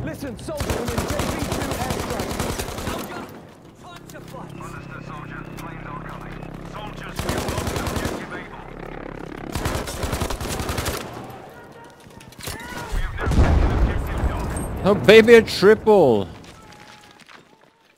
Listen, soldier, we're in BFV airstrike. Soldier, time to fight. Understood, soldier. Planes are coming. Soldiers, we have lost objective able. We have now taken objective dog. Oh, baby, a triple!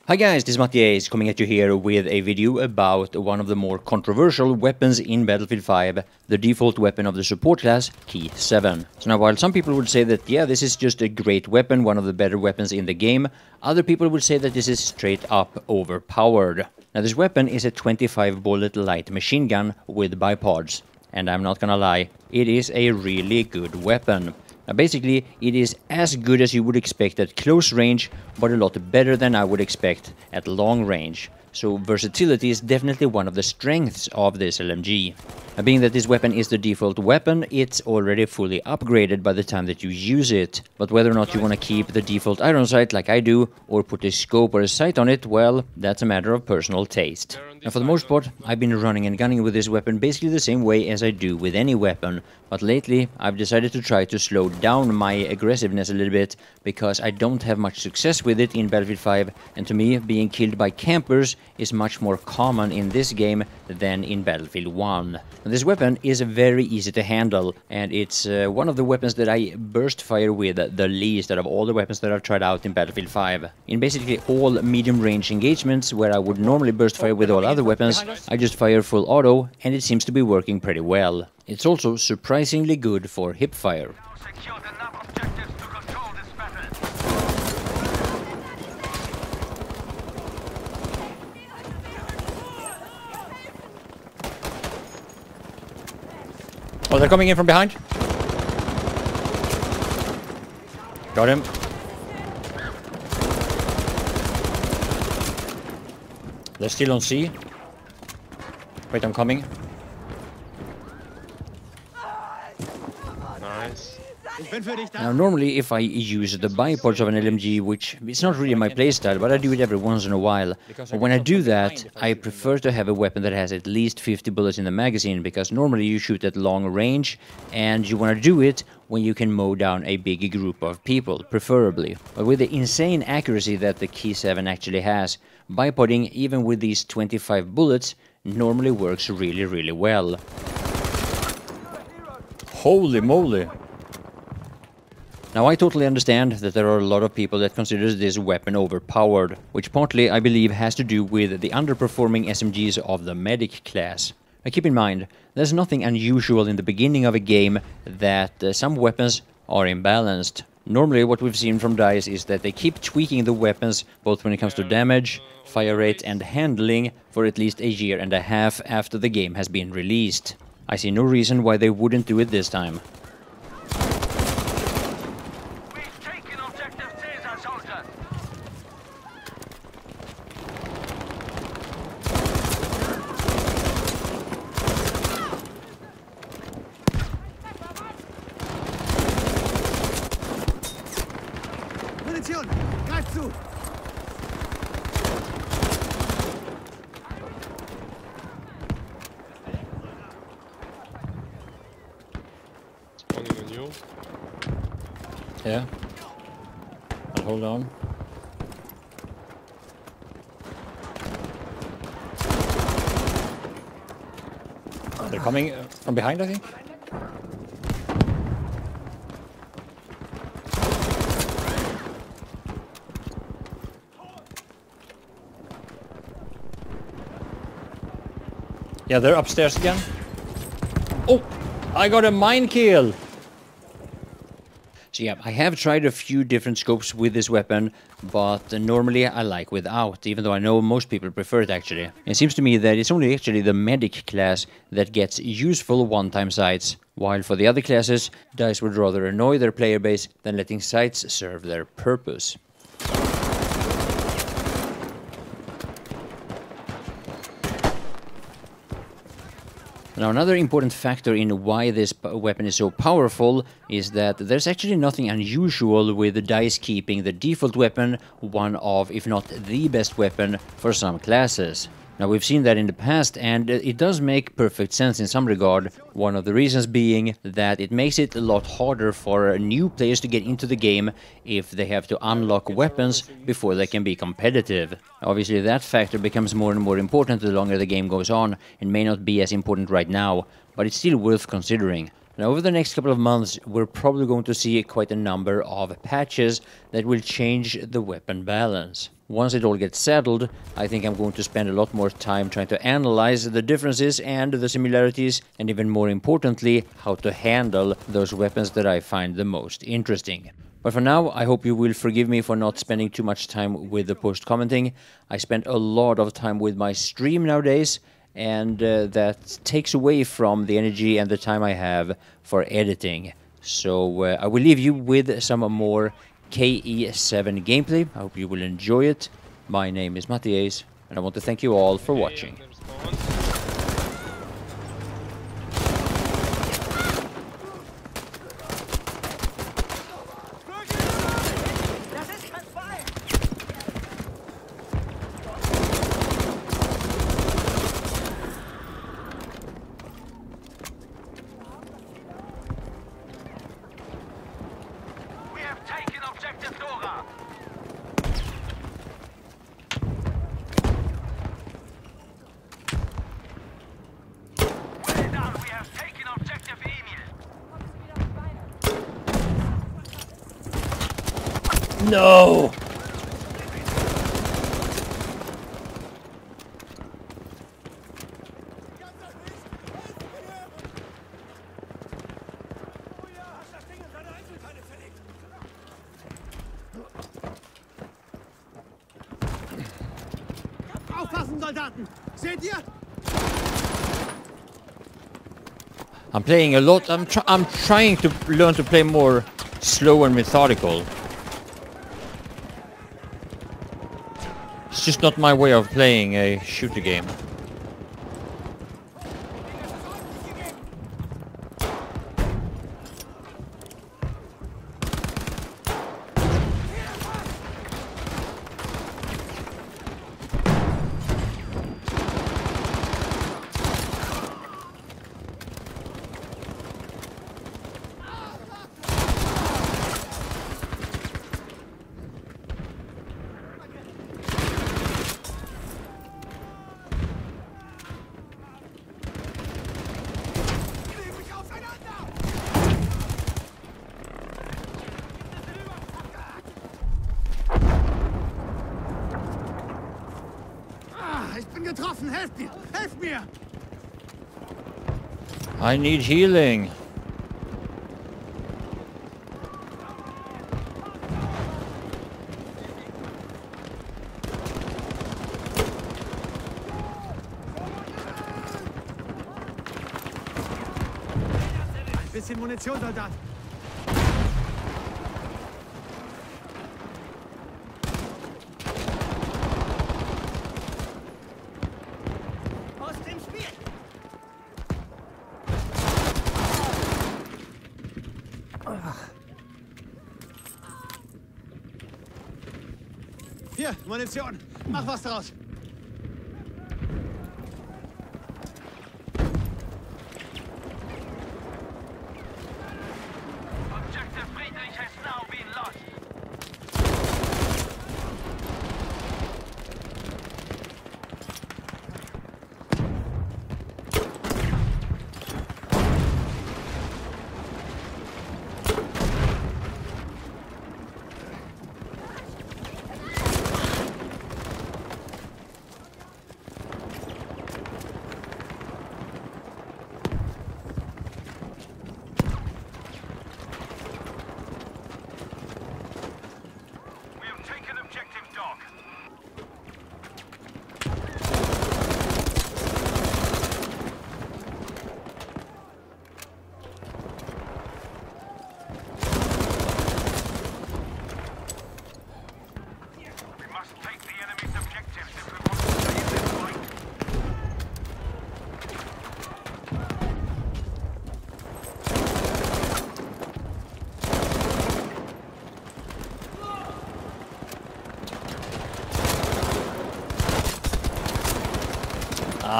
Hi guys, this is Mattias coming at you here with a video about one of the more controversial weapons in Battlefield 5, the default weapon of the support class, KE7. So now while some people would say that yeah, this is just a great weapon, one of the better weapons in the game, other people would say that this is straight up overpowered. Now this weapon is a 25 bullet light machine gun with bipods, and I'm not gonna lie, it is a really good weapon. Now basically, it is as good as you would expect at close range, but a lot better than I would expect at long range. So versatility is definitely one of the strengths of this LMG. Now being that this weapon is the default weapon, it's already fully upgraded by the time that you use it. But whether or not you want to keep the default iron sight like I do, or put a scope or a sight on it, well, that's a matter of personal taste. Now for the most part, I've been running and gunning with this weapon basically the same way as I do with any weapon. But lately, I've decided to try to slow down my aggressiveness a little bit, because I don't have much success with it in Battlefield 5, and to me, being killed by campers is much more common in this game than in Battlefield 1. Now, this weapon is very easy to handle, and it's one of the weapons that I burst fire with the least out of all the weapons that I've tried out in Battlefield 5. In basically all medium range engagements where I would normally burst fire with all other weapons, I just fire full auto, and it seems to be working pretty well. It's also surprisingly good for hip fire. Now secured enough objectives to control this battle. Oh, they're coming in from behind. Got him. They're still on C. Wait, I'm coming. Nice. Now, normally if I use the bipods of an LMG, which it's not really my playstyle, but I do it every once in a while. But when I do that, I prefer to have a weapon that has at least 50 bullets in the magazine, because normally you shoot at long range, and you want to do it when you can mow down a big group of people, preferably. But with the insane accuracy that the KE7 actually has, bipodding, even with these 25 bullets, normally works really, really well. Holy moly! Now I totally understand that there are a lot of people that consider this weapon overpowered, which partly I believe has to do with the underperforming SMGs of the medic class. Now keep in mind, there's nothing unusual in the beginning of a game that some weapons are imbalanced. Normally what we've seen from DICE is that they keep tweaking the weapons both when it comes to damage, fire rate and handling for at least a year and a half after the game has been released. I see no reason why they wouldn't do it this time. We've taken objective Caesar, soldier. Munition! Greif zu! Spawning on you. Yeah. I'll hold on. They're coming from behind, I think. Yeah, they're upstairs again. Oh! I got a mine kill! So yeah, I have tried a few different scopes with this weapon, but normally I like without, even though I know most people prefer it actually. It seems to me that it's only actually the medic class that gets useful one-time sights, while for the other classes, DICE would rather annoy their player base than letting sights serve their purpose. Now, another important factor in why this weapon is so powerful is that there's actually nothing unusual with DICE keeping the default weapon one of, if not the best weapon for some classes. Now, we've seen that in the past, and it does make perfect sense in some regard. One of the reasons being that it makes it a lot harder for new players to get into the game if they have to unlock weapons before they can be competitive. Obviously, that factor becomes more and more important the longer the game goes on, and may not be as important right now, but it's still worth considering. Now, over the next couple of months, we're probably going to see quite a number of patches that will change the weapon balance. Once it all gets settled, I think I'm going to spend a lot more time trying to analyze the differences and the similarities, and even more importantly, how to handle those weapons that I find the most interesting. But for now, I hope you will forgive me for not spending too much time with the post-commenting. I spend a lot of time with my stream nowadays, and that takes away from the energy and the time I have for editing. So I will leave you with some more KE7 gameplay. I hope you will enjoy it. My name is Mattias, and I want to thank you all for watching. Das ist kein Fall! We have taken objective Dora. Well done, we have taken objective Emil. No! Aufpassen, Soldaten! Seht ihr? I'm playing a lot. I'm trying to learn to play more slow and methodical. It's just not my way of playing a shooter game. Ich bin getroffen! Helft mir! Helft mir! I need healing. Ein bisschen Munition, Soldat! Aus dem Spiel! Hier, Munition! Mach was draus! Objective Friedrich has now been lost.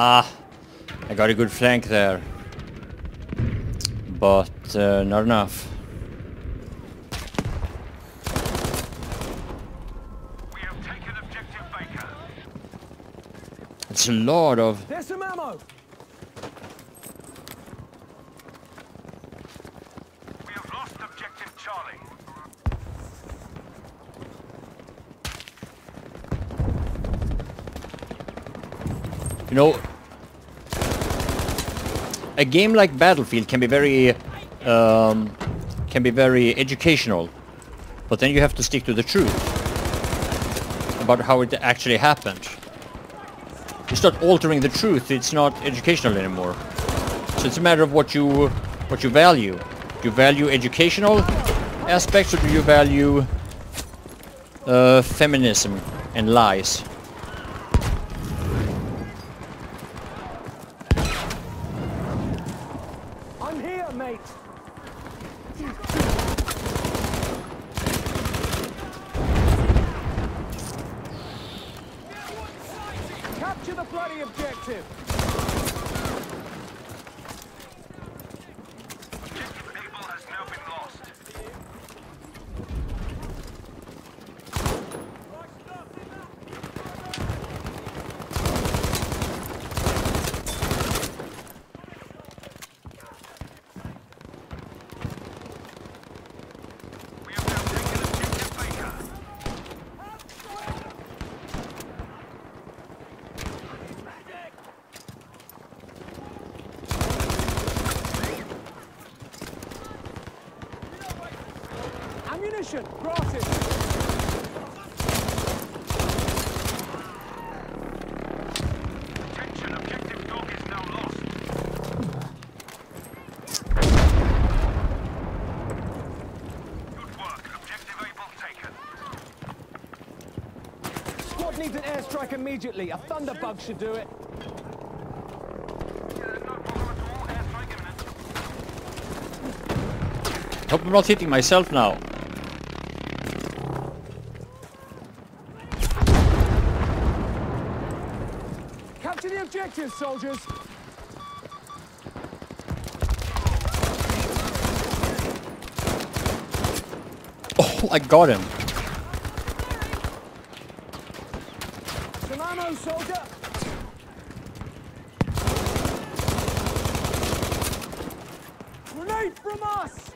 Ah, I got a good flank there. But not enough. We have taken objective Baker. It's a lot of... There's some ammo. We have lost objective Charlie. You know, a game like Battlefield can be very educational, but then you have to stick to the truth about how it actually happened. You start altering the truth, it's not educational anymore. So it's a matter of what you value. Do you value educational aspects, or do you value feminism and lies? I'm here, mate. Capture the bloody objective. Objective Able has now been lost. We have now taken objective Baker. Ammunition, granted. Attention, objective Dog is now lost. Good work, objective Able taken. Squad needs an airstrike immediately. A thunderbug should do it. No problem at all, airstrike imminent. Hope I'm not hitting myself now. Capture the objective, soldiers. Oh, I got him. Some ammo, soldier. Grenade from us.